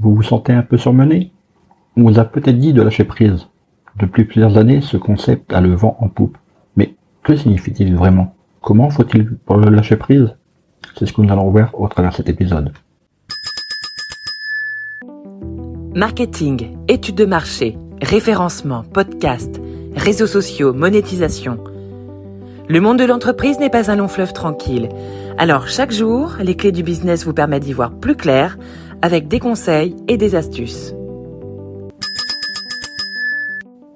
Vous vous sentez un peu surmené? On vous a peut-être dit de lâcher prise. Depuis plusieurs années, ce concept a le vent en poupe. Mais que signifie-t-il vraiment? Comment faut-il lâcher prise? C'est ce que nous allons voir au travers de cet épisode. Marketing, études de marché, référencement, podcast, réseaux sociaux, monétisation. Le monde de l'entreprise n'est pas un long fleuve tranquille. Alors chaque jour, les clés du business vous permettent d'y voir plus clair avec des conseils et des astuces.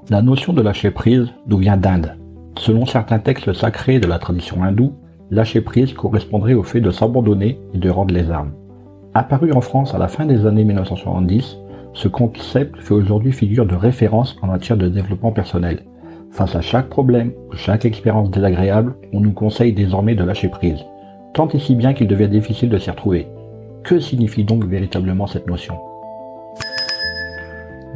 La notion de lâcher prise nous vient d'Inde. Selon certains textes sacrés de la tradition hindoue, lâcher prise correspondrait au fait de s'abandonner et de rendre les armes. Apparu en France à la fin des années 1970, ce concept fait aujourd'hui figure de référence en matière de développement personnel. Face à chaque problème ou chaque expérience désagréable, on nous conseille désormais de lâcher prise, tant et si bien qu'il devient difficile de s'y retrouver. Que signifie donc véritablement cette notion?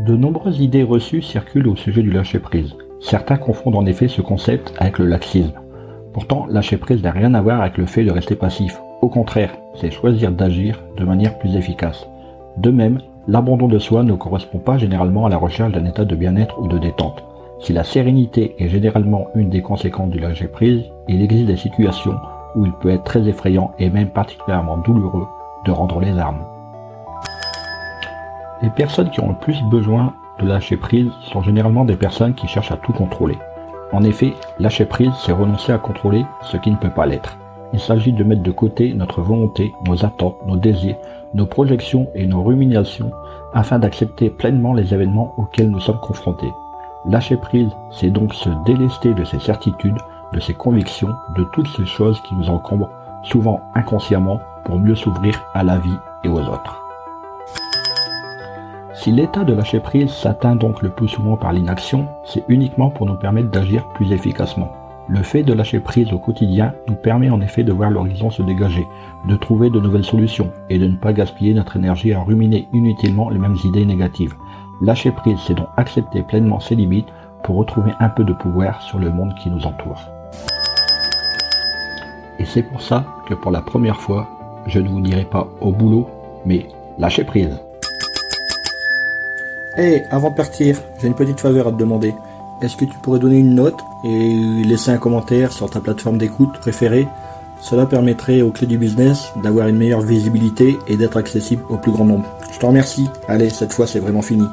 De nombreuses idées reçues circulent au sujet du lâcher prise. Certains confondent en effet ce concept avec le laxisme. Pourtant, lâcher prise n'a rien à voir avec le fait de rester passif. Au contraire, c'est choisir d'agir de manière plus efficace. De même, l'abandon de soi ne correspond pas généralement à la recherche d'un état de bien-être ou de détente. Si la sérénité est généralement une des conséquences du lâcher prise, il existe des situations où il peut être très effrayant et même particulièrement douloureux de rendre les armes. Les personnes qui ont le plus besoin de lâcher prise sont généralement des personnes qui cherchent à tout contrôler. En effet, lâcher prise, c'est renoncer à contrôler ce qui ne peut pas l'être. Il s'agit de mettre de côté notre volonté, nos attentes, nos désirs, nos projections et nos ruminations afin d'accepter pleinement les événements auxquels nous sommes confrontés. Lâcher prise, c'est donc se délester de ses certitudes, de ses convictions, de toutes ces choses qui nous encombrent, souvent inconsciemment, pour mieux s'ouvrir à la vie et aux autres. Si l'état de lâcher prise s'atteint donc le plus souvent par l'inaction, c'est uniquement pour nous permettre d'agir plus efficacement. Le fait de lâcher prise au quotidien nous permet en effet de voir l'horizon se dégager, de trouver de nouvelles solutions et de ne pas gaspiller notre énergie à ruminer inutilement les mêmes idées négatives. Lâcher prise, c'est donc accepter pleinement ses limites pour retrouver un peu de pouvoir sur le monde qui nous entoure. Et c'est pour ça que pour la première fois, je ne vous dirai pas au boulot, mais lâchez prise. Hey, avant de partir, j'ai une petite faveur à te demander. Est-ce que tu pourrais donner une note et laisser un commentaire sur ta plateforme d'écoute préférée? Cela permettrait aux clés du business d'avoir une meilleure visibilité et d'être accessible au plus grand nombre. Je te remercie. Allez, cette fois c'est vraiment fini.